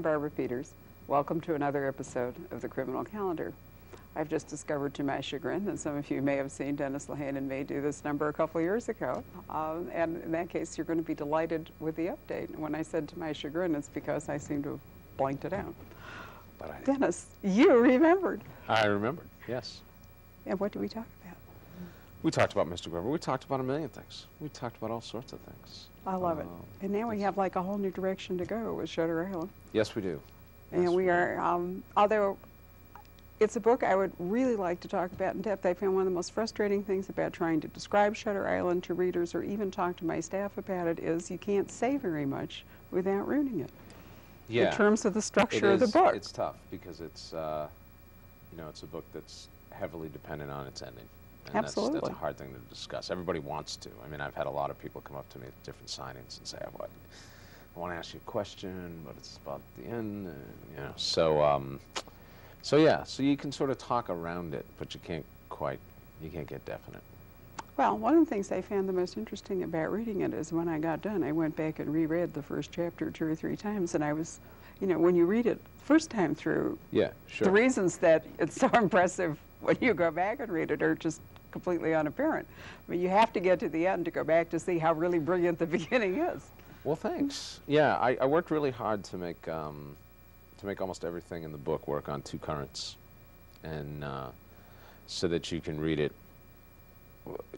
Barbara Peters. Welcome to another episode of the Criminal Calendar. I've just discovered to my chagrin that some of you may have seen Dennis Lehane and me do this number a couple of years ago. And in that case, you're going to be delighted with the update. And when I said to my chagrin, it's because I seem to have blanked it out. But Dennis, you remembered. I remembered, yes. And what did we talk about? We talked about Mr. Grover. We talked about a million things. We talked about all sorts of things. I love it. And now we have like a whole new direction to go with Shutter Island. Yes, we do. And Yes, we are, although it's a book I would really like to talk about in depth, I found one of the most frustrating things about trying to describe Shutter Island to readers or even talk to my staff about it is you can't say very much without ruining it. Yeah. In terms of the structure of the book. It's tough because it's, you know, it's a book that's heavily dependent on its ending. And Absolutely. That's a hard thing to discuss. Everybody wants to. I mean, I've had a lot of people come up to me at different signings and say, I want to ask you a question, but it's about the end, you know. So yeah, so you can sort of talk around it, but you can't get definite. Well, one of the things I found the most interesting about reading it is when I got done, I went back and reread the first chapter 2 or 3 times, and I was, you know, when you read it the first time through, Yeah, sure. the reasons that it's so impressive when you go back and read it are just completely unapparent. I mean, you have to get to the end to go back to see how really brilliant the beginning is. Well, thanks. Yeah, I worked really hard to make almost everything in the book work on 2 currents, and so that you can read it.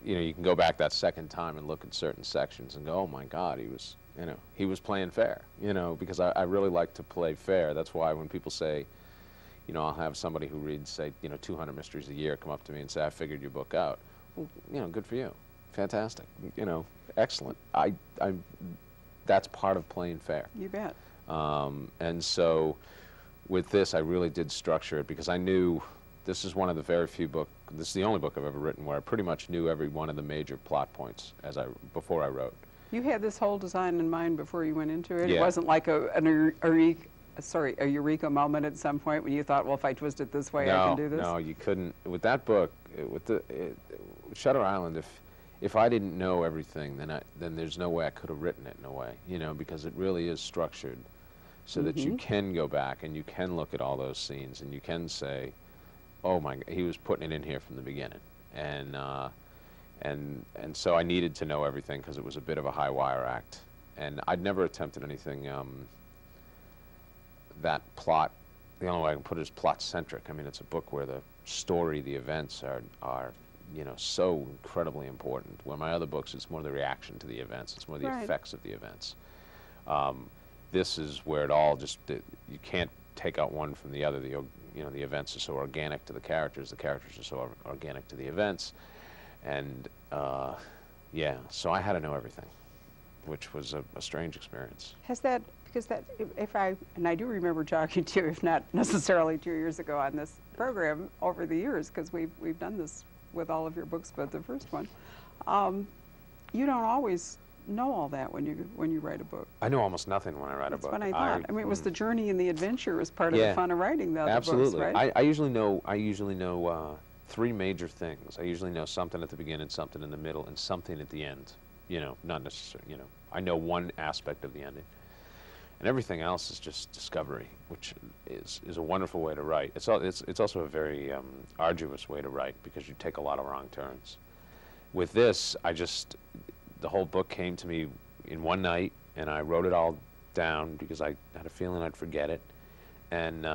You know, you can go back that second time and look at certain sections and go, oh my God, he was playing fair. You know, because I really like to play fair. That's why when people say, you know, I'll have somebody who reads, say, you know, 200 mysteries a year come up to me and say, I figured your book out. Well, you know, good for you. Fantastic. You know, excellent. That's part of playing fair. You bet. And so with this, I really did structure it because I knew this is one of the very few this is the only book I've ever written where I pretty much knew every one of the major plot points before I wrote. You had this whole design in mind before you went into it? Yeah. It wasn't like a eureka moment at some point when you thought, well, if I twist it this way, I can do this? No, you couldn't. With that book, with Shutter Island, if I didn't know everything, then there's no way I could have written it in a way, you know, because it really is structured so that you can go back and you can look at all those scenes and you can say, oh my, he was putting it in here from the beginning. And so I needed to know everything because it was a bit of a high wire act. And I'd never attempted anything that plot, the only way I can put it is plot-centric. I mean, it's a book where the story, the events are you know, so incredibly important. Where my other books, it's more the reaction to the events. It's more the effects of the events. This is where it all just, you can't take out one from the other. You know, the events are so organic to the characters are so organic to the events. And yeah, so I had to know everything, which was a strange experience. Has that, because that, and I do remember talking to you, if not necessarily 2 years ago on this program over the years, because we've done this with all of your books, but the first one, you don't always know all that when you write a book. I know almost nothing when I write a book. That's what I thought. I mean, it was the journey and the adventure as part of the fun of writing the other books, right? I usually know 3 major things. I usually know something at the beginning, something in the middle, and something at the end. You know, not necessarily, you know, I know one aspect of the ending. And everything else is just discovery, which is a wonderful way to write. It's also a very arduous way to write because you take a lot of wrong turns. With this, the whole book came to me in one night, and I wrote it all down because I had a feeling I'd forget it. And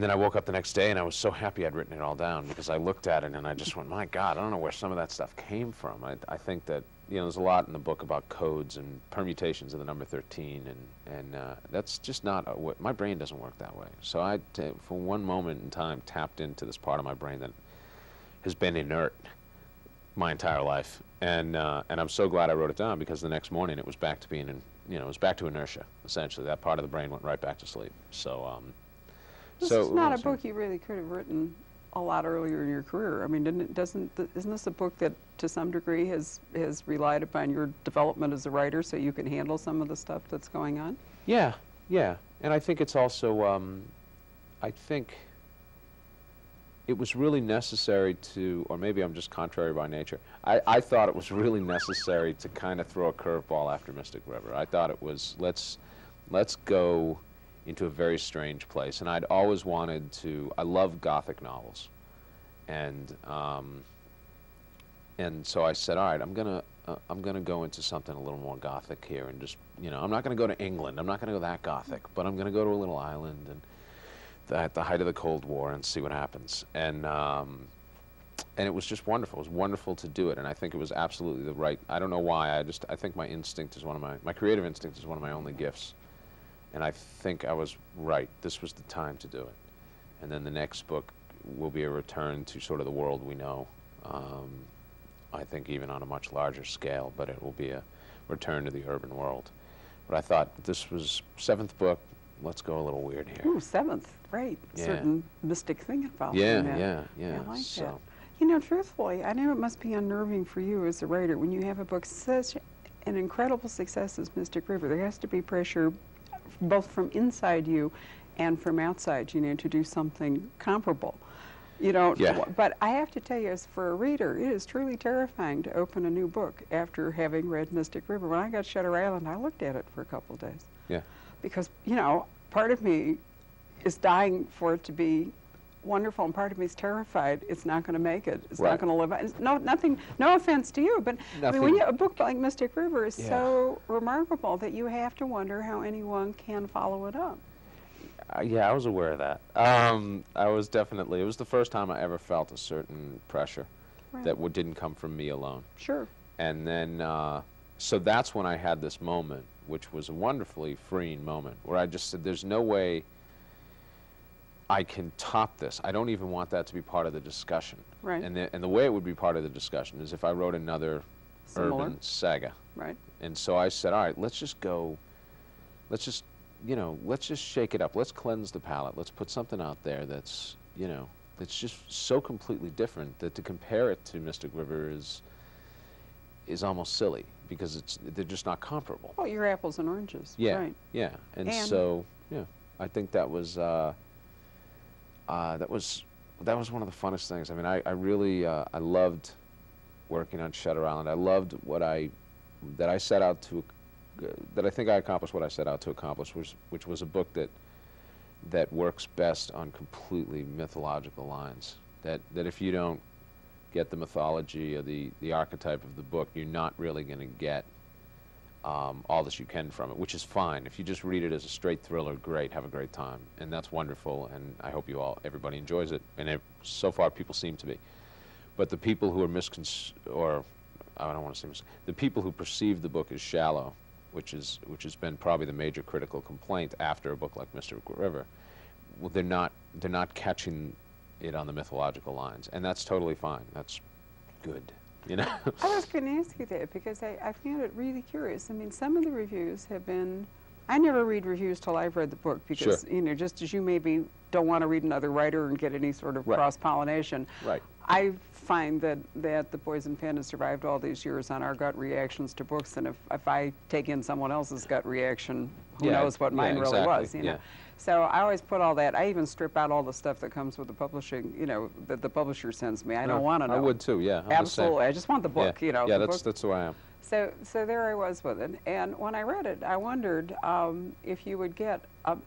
then I woke up the next day, and I was so happy I'd written it all down because I looked at it, and I just went, my God, I don't know where some of that stuff came from. I think that, you know, there's a lot in the book about codes and permutations of the number 13, and that's just not my brain doesn't work that way. So I, for one moment in time, tapped into this part of my brain that has been inert my entire life, and I'm so glad I wrote it down because the next morning it was back to being, you know, it was back to inertia. Essentially, that part of the brain went right back to sleep. So, this is not a book you really could have written a lot earlier in your career. I mean, isn't this a book that to some degree has relied upon your development as a writer so you can handle some of the stuff that's going on? Yeah, yeah. And I think it's also, I think it was really necessary to, or maybe I'm just contrary by nature, I thought it was really necessary to kind of throw a curveball after Mystic River. I thought it was, let's let's go into a very strange place. And I'd always wanted to, I love Gothic novels. And so I said, all right, I'm gonna go into something a little more Gothic here, and just, you know, I'm not gonna go to England, I'm not gonna go that Gothic, but I'm gonna go to a little island and at the height of the Cold War and see what happens. And it was just wonderful. It was wonderful to do it, and I think it was absolutely the right. I don't know why. I think my instinct is one of my creative instinct is one of my only gifts, and I think I was right. This was the time to do it. And then the next book will be a return to sort of the world we know. I think even on a much larger scale, but it will be a return to the urban world. But I thought this was 7th book. Let's go a little weird here. Ooh, 7th, right. Yeah. Certain mystic thing involved Yeah, in that. yeah. I like So, that. You know, truthfully, I know it must be unnerving for you as a writer when you have a book such an incredible success as Mystic River. There has to be pressure both from inside you and from outside, you know, to do something comparable. You know, Yeah. but I have to tell you, as for a reader, it is truly terrifying to open a new book after having read Mystic River. When I got Shutter Island, I looked at it for a couple of days. yeah. Because, you know, part of me is dying for it to be wonderful, and part of me is terrified it's not going to make it. It's Right. not going to live. And no offense to you, but I mean, when a book like Mystic River is so remarkable that you have to wonder how anyone can follow it up. Yeah, I was aware of that. I was definitely, it was the first time I ever felt a certain pressure that didn't come from me alone. Sure. And then, so that's when I had this moment, which was a wonderfully freeing moment, where I just said, there's no way I can top this. I don't even want that to be part of the discussion. Right. And the way it would be part of the discussion is if I wrote another urban saga. Right. And so I said, all right, let's just go, let's just, you know, let's just shake it up. Let's cleanse the palate. Let's put something out there that's, you know, that's just so completely different that to compare it to Mystic River is almost silly, because they're just not comparable. Oh, you're apples and oranges. Yeah, Right. yeah. And so, yeah, I think that was one of the funnest things. I mean, I really I loved working on Shutter Island. I loved that I set out to, that I think I accomplished what I set out to accomplish, which was a book that works best on completely mythological lines. That if you don't get the mythology or the archetype of the book, you're not really going to get all that you can from it, which is fine. If you just read it as a straight thriller, great, have a great time, and that's wonderful. And I hope everybody enjoys it. And so far, people seem to be. But the people who are I don't want to say the people who perceive the book as shallow, which has been probably the major critical complaint after a book like Mystic River, well, they're not catching it on the mythological lines, and that's totally fine. That's good, you know. I was going to ask you that because I found it really curious. I mean, some of the reviews have been. I never read reviews till I've read the book because, you know, just as you maybe don't want to read another writer and get any sort of cross-pollination. Right. I find that The Poison Pen has survived all these years on our gut reactions to books, and if I take in someone else's gut reaction, who knows what mine really was, you know. Yeah. So I always put all that. I even strip out all the stuff that comes with the publishing, you know, that the publisher sends me. I don't want to know. I would too, yeah. I'm Absolutely. I just want the book, you know. Yeah, the that's who I am. So there I was with it, and when I read it, I wondered if you would get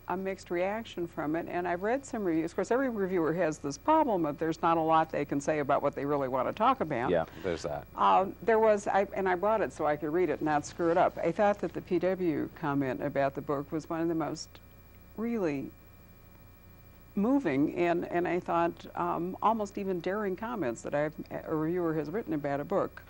a mixed reaction from it. And I've read some reviews. Of course, every reviewer has this problem that there's not a lot they can say about what they really want to talk about. Yeah, there's that. There was, and I brought it so I could read it and not screw it up. I thought that the PW comment about the book was one of the most really moving and I thought almost even daring comments that a reviewer has written about a book.